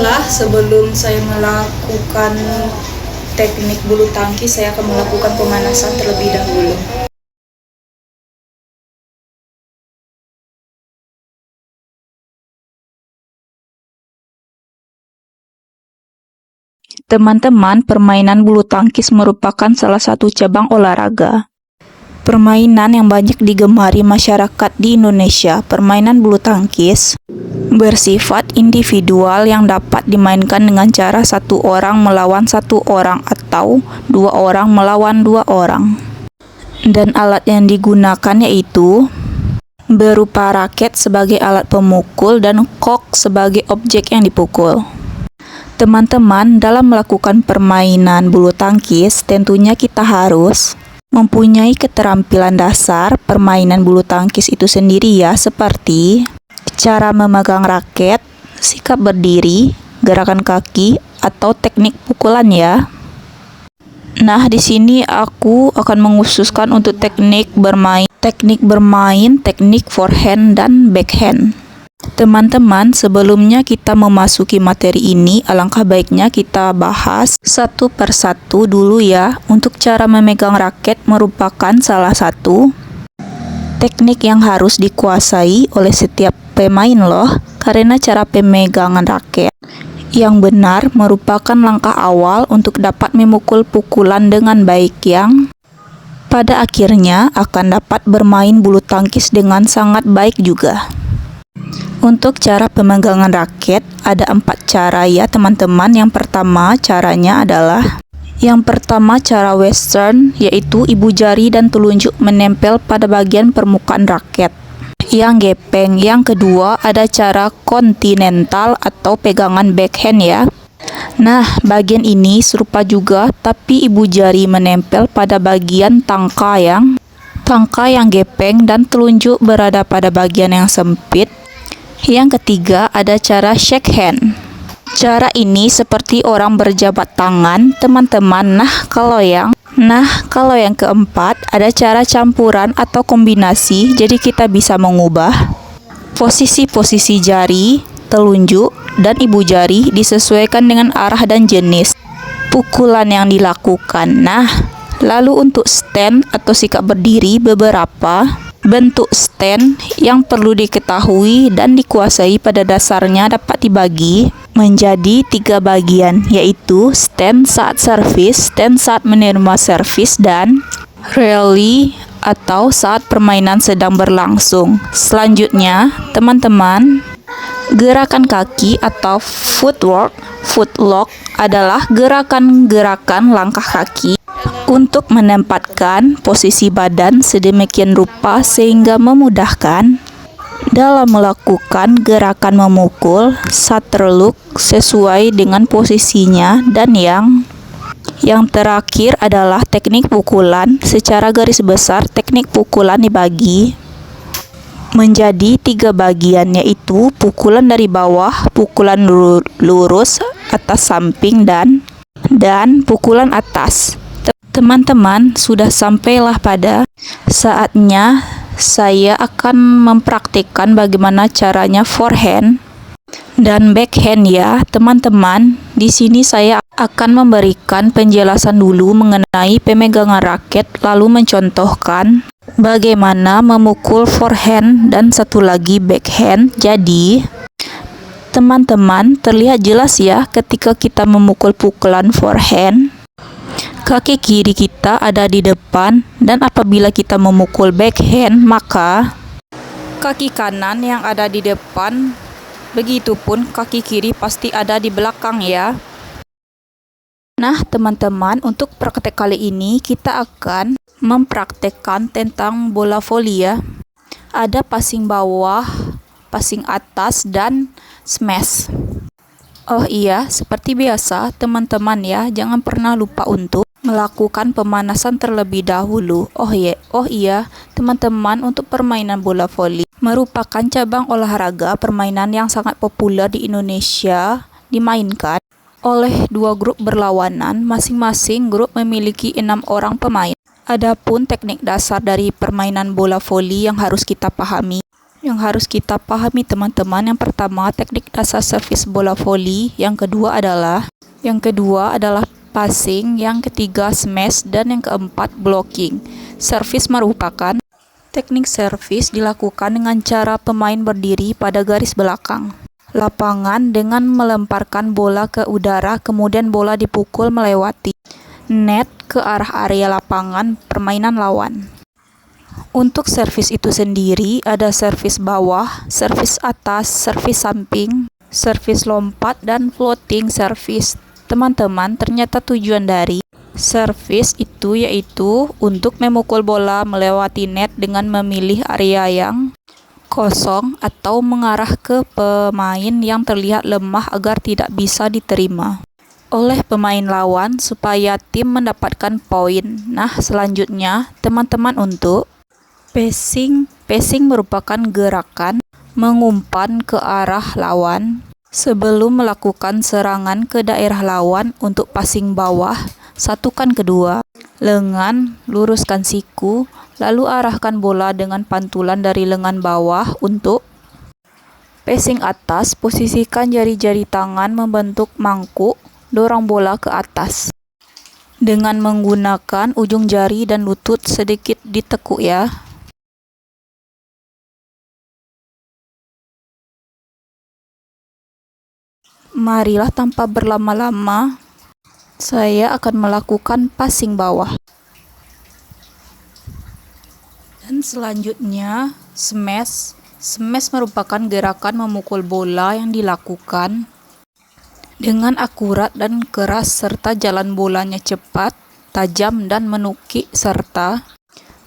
Baiklah, sebelum saya melakukan teknik bulu tangkis, saya akan melakukan pemanasan terlebih dahulu. Teman-teman, permainan bulu tangkis merupakan salah satu cabang olahraga. Permainan yang banyak digemari masyarakat di Indonesia. Permainan bulu tangkis bersifat individual yang dapat dimainkan dengan cara satu orang melawan satu orang atau dua orang melawan dua orang. Dan alat yang digunakan yaitu berupa raket sebagai alat pemukul dan kok sebagai objek yang dipukul. Teman-teman, dalam melakukan permainan bulu tangkis, tentunya kita harus mempunyai keterampilan dasar permainan bulu tangkis itu sendiri ya, seperti cara memegang raket, sikap berdiri, gerakan kaki, atau teknik pukulan ya. Nah, di sini aku akan mengkhususkan untuk teknik bermain, teknik forehand dan backhand. Teman-teman, sebelumnya kita memasuki materi ini, alangkah baiknya kita bahas satu persatu dulu ya. Untuk cara memegang raket merupakan salah satu teknik yang harus dikuasai oleh setiap pemain loh, karena cara pemegangan raket yang benar merupakan langkah awal untuk dapat memukul pukulan dengan baik yang pada akhirnya akan dapat bermain bulu tangkis dengan sangat baik juga. Untuk cara pemegangan raket ada 4 cara ya teman-teman. Yang pertama caranya adalah cara western, yaitu ibu jari dan telunjuk menempel pada bagian permukaan raket yang gepeng. Yang kedua ada cara kontinental atau pegangan backhand ya. Nah, bagian ini serupa juga tapi ibu jari menempel pada bagian tangka yang gepeng dan telunjuk berada pada bagian yang sempit. Yang ketiga ada cara shake hand. Cara ini seperti orang berjabat tangan, teman-teman. Nah, kalau yang keempat ada cara campuran atau kombinasi. Jadi kita bisa mengubah posisi-posisi jari, telunjuk, dan ibu jari disesuaikan dengan arah dan jenis pukulan yang dilakukan. Nah, lalu untuk stand atau sikap berdiri, beberapa bentuk stand yang perlu diketahui dan dikuasai pada dasarnya dapat dibagi menjadi 3 bagian, yaitu stand saat servis, stand saat menerima servis, dan rally atau saat permainan sedang berlangsung. Selanjutnya, teman-teman, gerakan kaki atau footlock adalah gerakan-gerakan langkah kaki untuk menempatkan posisi badan sedemikian rupa sehingga memudahkan dalam melakukan gerakan memukul shutterlock sesuai dengan posisinya. Dan yang terakhir adalah teknik pukulan. Secara garis besar teknik pukulan dibagi menjadi 3 bagian, yaitu pukulan dari bawah, pukulan lurus atas samping, dan pukulan atas. Teman-teman, sudah sampailah pada saatnya saya akan mempraktikkan bagaimana caranya forehand dan backhand ya, teman-teman. Di sini saya akan memberikan penjelasan dulu mengenai pemegangan raket, lalu mencontohkan bagaimana memukul forehand dan satu lagi backhand. Jadi, teman-teman, terlihat jelas ya ketika kita memukul pukulan forehand, kaki kiri kita ada di depan, dan apabila kita memukul backhand, maka kaki kanan yang ada di depan, begitupun kaki kiri pasti ada di belakang ya. Nah, teman-teman, untuk praktek kali ini kita akan mempraktekkan tentang bola voli ya. Ada passing bawah, passing atas, dan smash. Oh iya, seperti biasa teman-teman ya, jangan pernah lupa untuk melakukan pemanasan terlebih dahulu. Oh iya, teman-teman, untuk permainan bola voli merupakan cabang olahraga permainan yang sangat populer di Indonesia, dimainkan oleh 2 grup berlawanan. Masing-masing grup memiliki 6 orang pemain. Adapun teknik dasar dari permainan bola voli yang harus kita pahami yang harus kita pahami teman-teman. Yang pertama, teknik dasar servis bola voli. Yang kedua adalah passing, yang ketiga smash, dan yang keempat blocking. Servis merupakan teknik servis dilakukan dengan cara pemain berdiri pada garis belakang lapangan dengan melemparkan bola ke udara, kemudian bola dipukul melewati net ke arah area lapangan permainan lawan. Untuk servis itu sendiri ada servis bawah, servis atas, servis samping, servis lompat, dan floating servis. Teman-teman, ternyata tujuan dari servis itu yaitu untuk memukul bola melewati net dengan memilih area yang kosong atau mengarah ke pemain yang terlihat lemah agar tidak bisa diterima oleh pemain lawan supaya tim mendapatkan poin. Nah, selanjutnya teman-teman, untuk passing merupakan gerakan mengumpan ke arah lawan sebelum melakukan serangan ke daerah lawan. Untuk passing bawah, satukan kedua lengan, luruskan siku, lalu arahkan bola dengan pantulan dari lengan bawah. Untuk passing atas, posisikan jari-jari tangan membentuk mangkuk, dorong bola ke atas dengan menggunakan ujung jari dan lutut sedikit ditekuk ya. Marilah tanpa berlama-lama, saya akan melakukan passing bawah. Dan selanjutnya smash. Smash merupakan gerakan memukul bola yang dilakukan dengan akurat dan keras serta jalan bolanya cepat, tajam, dan menukik serta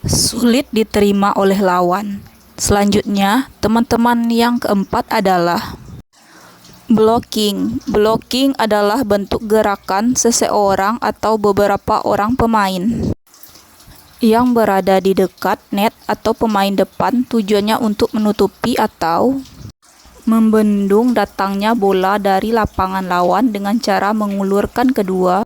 sulit diterima oleh lawan. Selanjutnya, teman-teman, yang keempat adalah blocking. Blocking adalah bentuk gerakan seseorang atau beberapa orang pemain yang berada di dekat net atau pemain depan, tujuannya untuk menutupi atau membendung datangnya bola dari lapangan lawan dengan cara mengulurkan kedua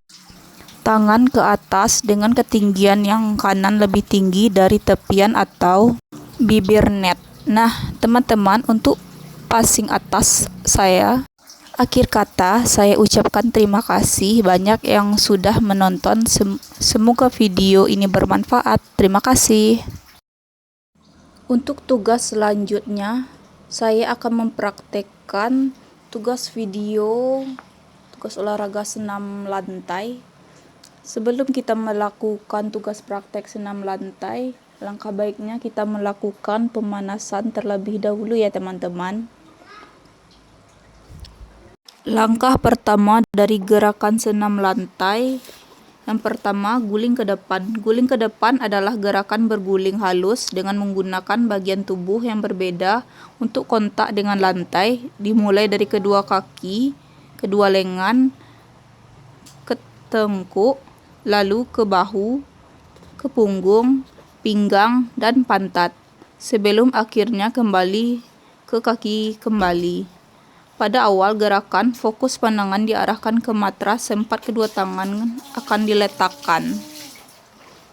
tangan ke atas dengan ketinggian yang kanan lebih tinggi dari tepian atau bibir net. Nah, teman-teman, untuk passing atas akhir kata saya ucapkan terima kasih banyak yang sudah menonton. Semoga video ini bermanfaat. Terima kasih. Untuk tugas selanjutnya, saya akan mempraktekkan tugas olahraga senam lantai. Sebelum kita melakukan tugas praktek senam lantai, langkah baiknya kita melakukan pemanasan terlebih dahulu ya teman-teman. Langkah pertama dari gerakan senam lantai, yang pertama guling ke depan. Guling ke depan adalah gerakan berguling halus dengan menggunakan bagian tubuh yang berbeda untuk kontak dengan lantai, dimulai dari kedua kaki, kedua lengan, ke tengkuk, lalu ke bahu, ke punggung, pinggang, dan pantat, sebelum akhirnya kembali ke kaki kembali. Pada awal gerakan, fokus pandangan diarahkan ke matras, sempat kedua tangan akan diletakkan.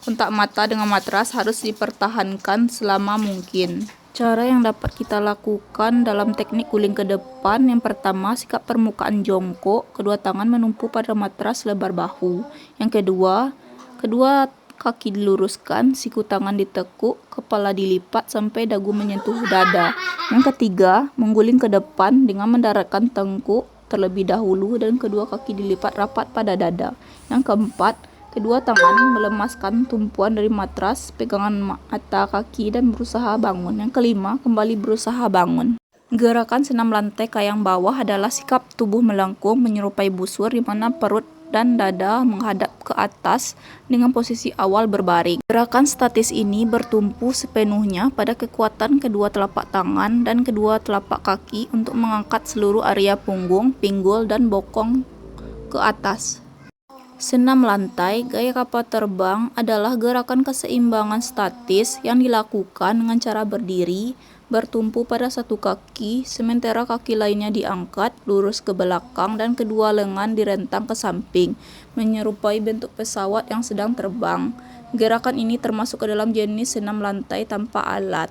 Kontak mata dengan matras harus dipertahankan selama mungkin. Cara yang dapat kita lakukan dalam teknik guling ke depan, yang pertama, sikap permukaan jongkok, kedua tangan menumpu pada matras lebar bahu. Yang kedua kaki diluruskan, siku tangan ditekuk, kepala dilipat sampai dagu menyentuh dada. Yang ketiga, mengguling ke depan dengan mendaratkan tengkuk terlebih dahulu dan kedua kaki dilipat rapat pada dada. Yang keempat, kedua tangan melemaskan tumpuan dari matras, pegangan mata kaki dan berusaha bangun. Yang kelima, kembali berusaha bangun. Gerakan senam lantai kayang bawah adalah sikap tubuh melengkung menyerupai busur di mana perut dan dada menghadap ke atas dengan posisi awal berbaring. Gerakan statis ini bertumpu sepenuhnya pada kekuatan kedua telapak tangan dan kedua telapak kaki untuk mengangkat seluruh area punggung, pinggul, dan bokong ke atas. Senam lantai gaya kapal terbang adalah gerakan keseimbangan statis yang dilakukan dengan cara berdiri, bertumpu pada satu kaki, sementara kaki lainnya diangkat lurus ke belakang dan kedua lengan direntang ke samping, menyerupai bentuk pesawat yang sedang terbang. Gerakan ini termasuk ke dalam jenis senam lantai tanpa alat.